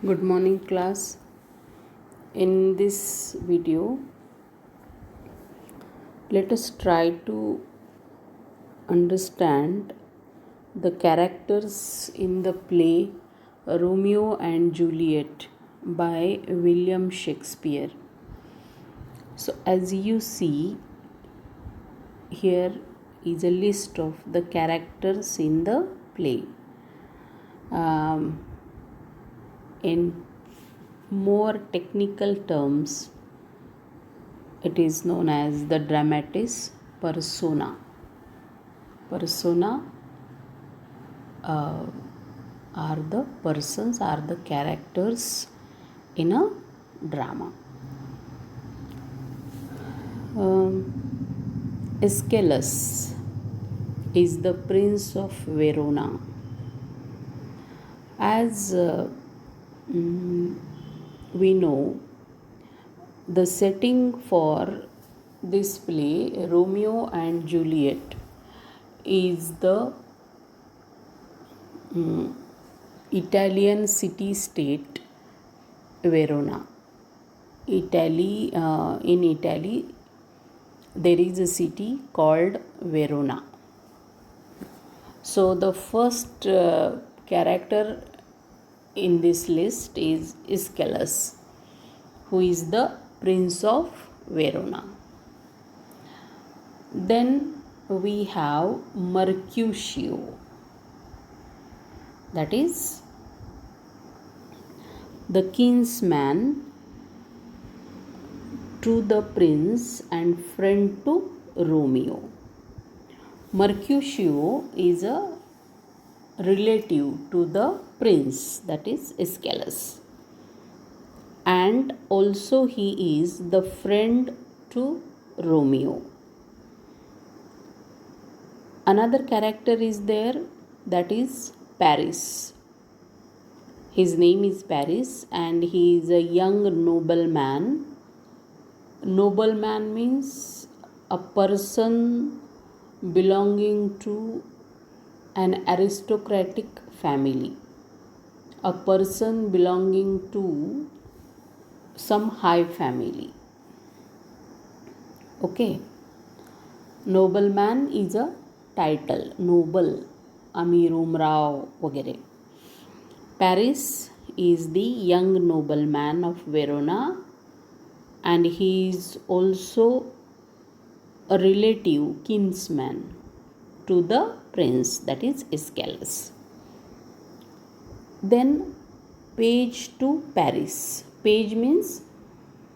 Good morning, class. In this video, let us try to understand the characters in the play Romeo and Juliet by William Shakespeare. So, as you see, here is a list of the characters in the play. In more technical terms, it is known as the dramatis persona. Persona are the persons, are the characters in a drama. Aeschylus is the prince of Verona. As we know, the setting for this play, Romeo and Juliet, is the Italian city-state Verona. In Italy, there is a city called Verona. So the first character in this list is Aeschylus, who is the Prince of Verona. Then we have Mercutio, that is the kinsman to the prince and friend to Romeo. Mercutio is a relative to the prince, that is Aeschylus, and also he is the friend to Romeo. Another character is there, that is Paris. His name is Paris and he is a young nobleman. Nobleman means a person belonging to an aristocratic family, a person belonging to some high family. Okay, nobleman is a title, noble, Amir Umrao वगैरह. Paris is the young nobleman of Verona and he is also a relative, kinsman to the prince, that is Aeschylus. Then page to Paris. Page means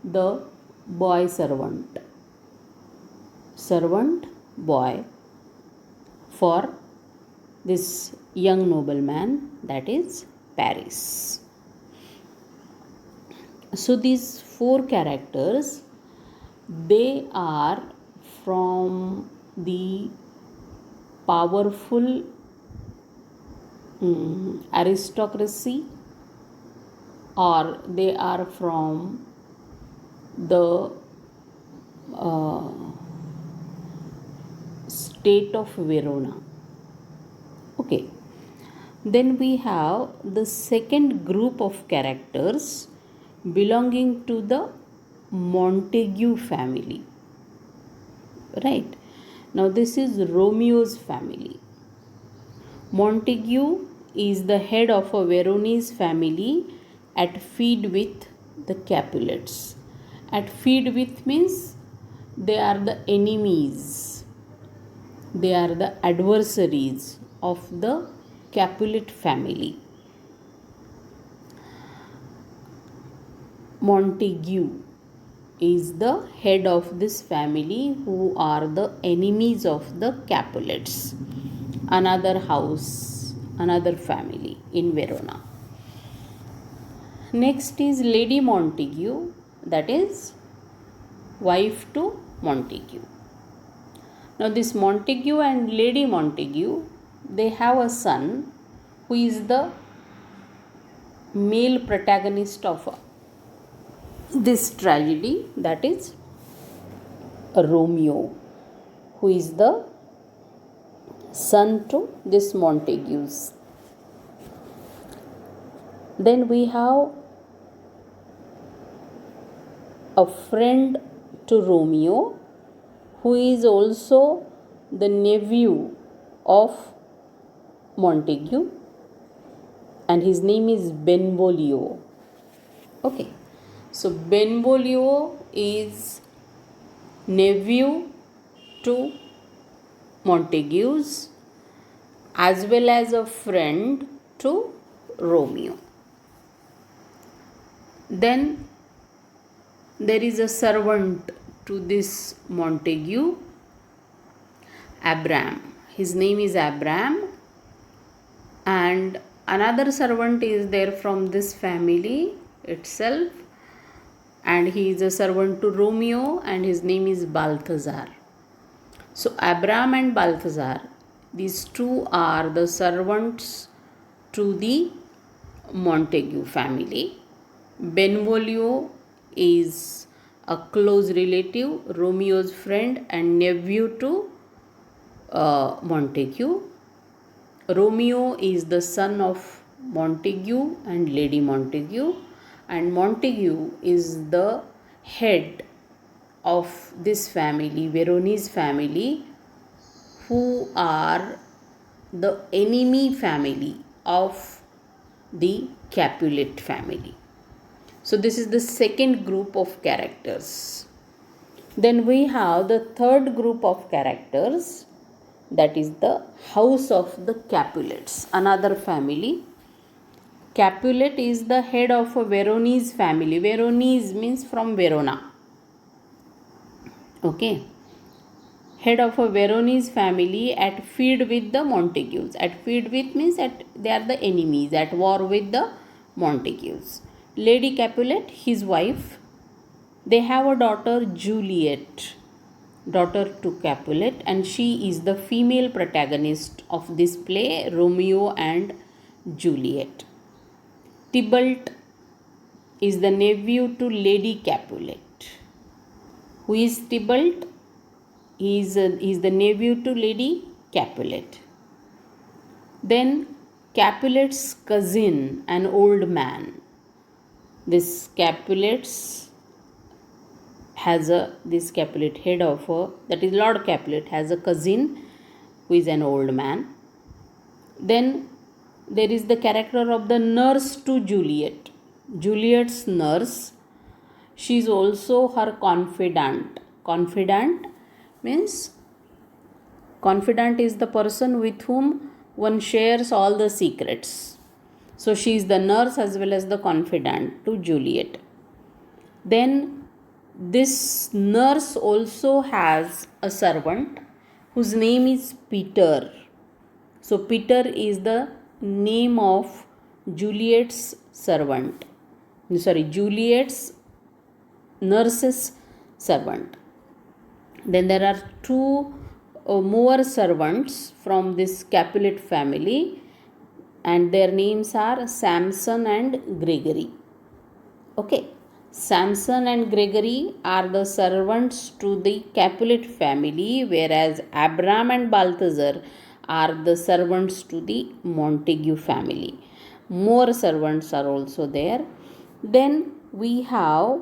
the boy servant. Servant boy for this young nobleman, that is Paris. So these four characters, they are from the powerful aristocracy, or they are from the state of Verona. Okay, then we have the second group of characters belonging to the Montague family. Right, now this is Romeo's family. Montague is the head of a Veronese family at feud with the Capulets. At feud with means they are the enemies, they are the adversaries of the Capulet family. Montague is the head of this family who are the enemies of the Capulets, another house, another family in Verona. Next is Lady Montague, that is wife to Montague. Now this Montague and Lady Montague, they have a son who is the male protagonist of this tragedy, that is Romeo, who is the son to this Montagues. Then we have a friend to Romeo who is also the nephew of Montague, and his name is Benvolio. Okay, so Benvolio is nephew to Montagues as well as a friend to Romeo. Then there is a servant to this Montague, Abram. His name is Abram, and another servant is there from this family itself, and he is a servant to Romeo, and his name is Balthazar. So Abram and Balthazar, these two are the servants to the Montague family. Benvolio is a close relative, Romeo's friend and nephew to Montague. Romeo is the son of Montague and Lady Montague, and Montague is the head of this family, Veronese family, who are the enemy family of the Capulet family. So this is the second group of characters. Then we have the third group of characters, that is the house of the Capulets, another family. Capulet is the head of a Veronese family. Veronese means from Verona. Okay. Head of a Veronese family at feud with the Montagues. At feud with means they are the enemies, at war with the Montagues. Lady Capulet, his wife, they have a daughter Juliet, daughter to Capulet, and she is the female protagonist of this play, Romeo and Juliet. Tybalt is the nephew to Lady Capulet. Who is Tybalt? He is the nephew to Lady Capulet. Then Capulet's cousin, an old man. This Capulet, head of that is Lord Capulet, has a cousin who is an old man. Then there is the character of the nurse to Juliet. Juliet's nurse, she is also her confidant. Confidant means confidant is the person with whom one shares all the secrets. So she is the nurse as well as the confidant to Juliet. Then this nurse also has a servant whose name is Peter. So Peter is the name of Juliet's servant. Juliet's nurse's servant. Then there are two more servants from this Capulet family, and their names are Samson and Gregory. Okay, Samson and Gregory are the servants to the Capulet family, whereas Abram and Balthazar are the servants to the Montague family. More servants are also there. Then we have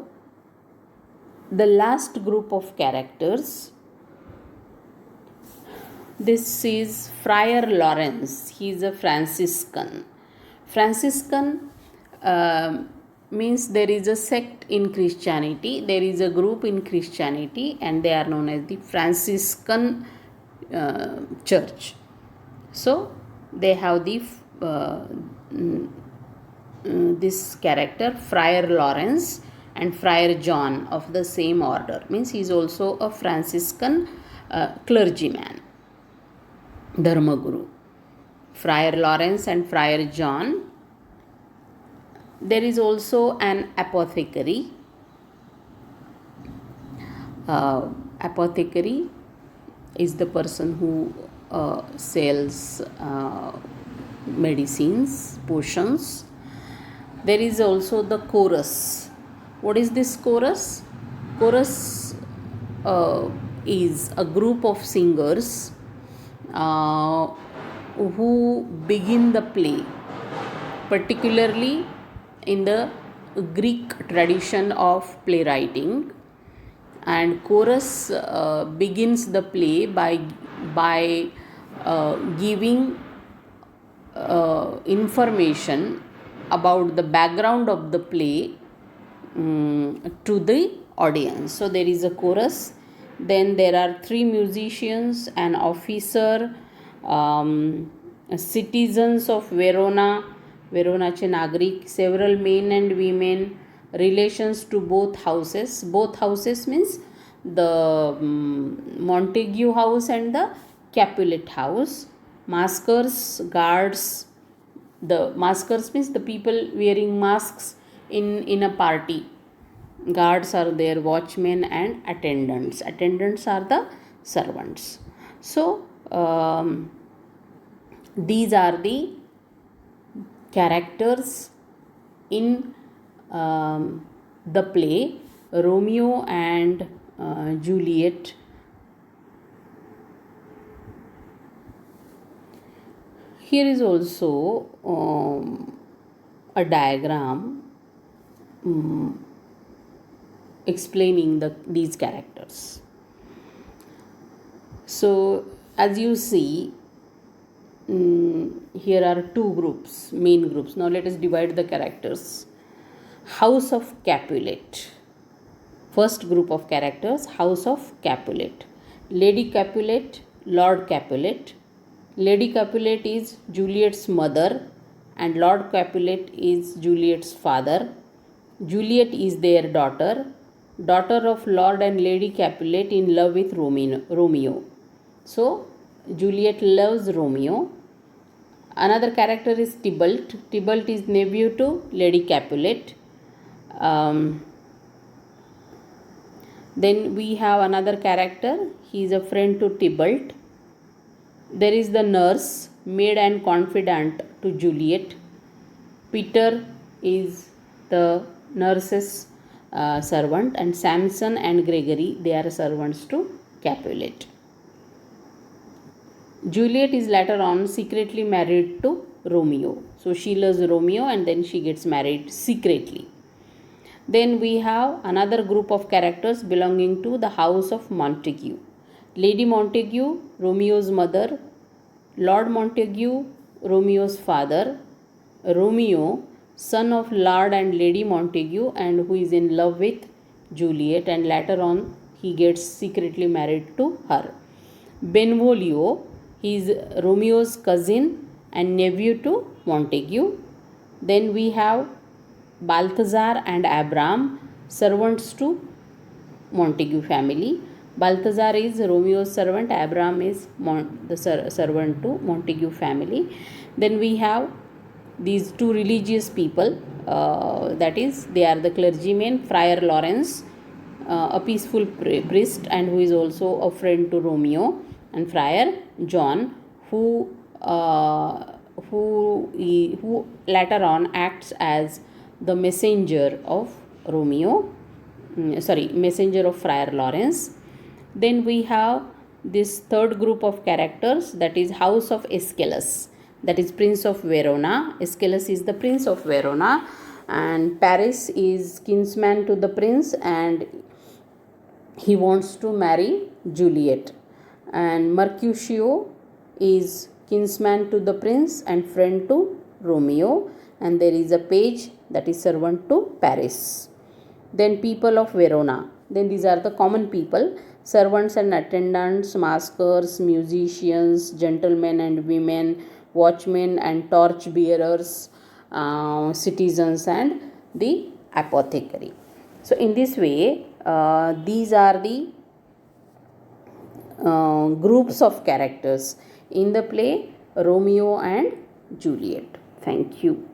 the last group of characters. This is Friar Lawrence. He is a Franciscan. Franciscan means there is a sect in Christianity. There is a group in Christianity, and they are known as the Franciscan church. So they have the this character Friar Lawrence and Friar John of the same order. Means he is also a Franciscan clergyman, Dharmaguru. Friar Lawrence and Friar John. There is also an apothecary. Apothecary is the person who sells medicines, potions. There is also the chorus. What is this chorus? Chorus is a group of singers who begin the play. Particularly in the Greek tradition of playwriting, and chorus begins the play by giving information about the background of the play to the audience. So there is a chorus, then there are three musicians, an officer, citizens of Verona, Veronaचे नागरिक, several men and women, relations to both houses. Both houses means the Montague house and the Capulet house. Maskers, guards. The maskers means the people wearing masks in a party. Guards are there, watchmen and attendants. Attendants are the servants. So these are the characters in the play Romeo and Juliet. Here is also a diagram explaining these characters. So as you see, here are two groups, main groups. Now let us divide the characters. House of Capulet. First group of characters, House of Capulet. Lady Capulet, Lord Capulet. Lady Capulet is Juliet's mother and Lord Capulet is Juliet's father. Juliet is their daughter of Lord and Lady Capulet, in love with Romeo. So Juliet loves Romeo. Another character is Tybalt. Tybalt is nephew to Lady Capulet. Then we have another character. He is a friend to Tybalt. There is the nurse, maid and confidant to Juliet. Peter is the nurse's servant, and Samson and Gregory, they are servants to Capulet. Juliet is later on secretly married to Romeo. So she loves Romeo and then she gets married secretly. Then we have another group of characters belonging to the house of Montague. Lady Montague, Romeo's mother. Lord Montague, Romeo's father. Romeo, son of Lord and Lady Montague, and who is in love with Juliet, and later on he gets secretly married to her. Benvolio, he is Romeo's cousin and nephew to Montague. Then we have Balthazar and Abram, servants to Montague family. Balthazar is Romeo's servant, Abram is the servant to Montague family. Then we have these two religious people, that is, they are the clergymen, Friar Lawrence, a peaceful priest and who is also a friend to Romeo, and Friar John, who later on acts as the messenger of messenger of Friar Lawrence. Then we have this third group of characters, that is House of Aeschylus, that is Prince of Verona. Aeschylus is the Prince of Verona, and Paris is kinsman to the prince and he wants to marry Juliet. And Mercutio is kinsman to the prince and friend to Romeo, and there is a page that is servant to Paris. Then people of Verona. Then these are the common people, servants and attendants, maskers, musicians, gentlemen and women, watchmen and torch bearers, citizens and the apothecary. So in this way, these are the groups of characters in the play Romeo and Juliet. Thank you.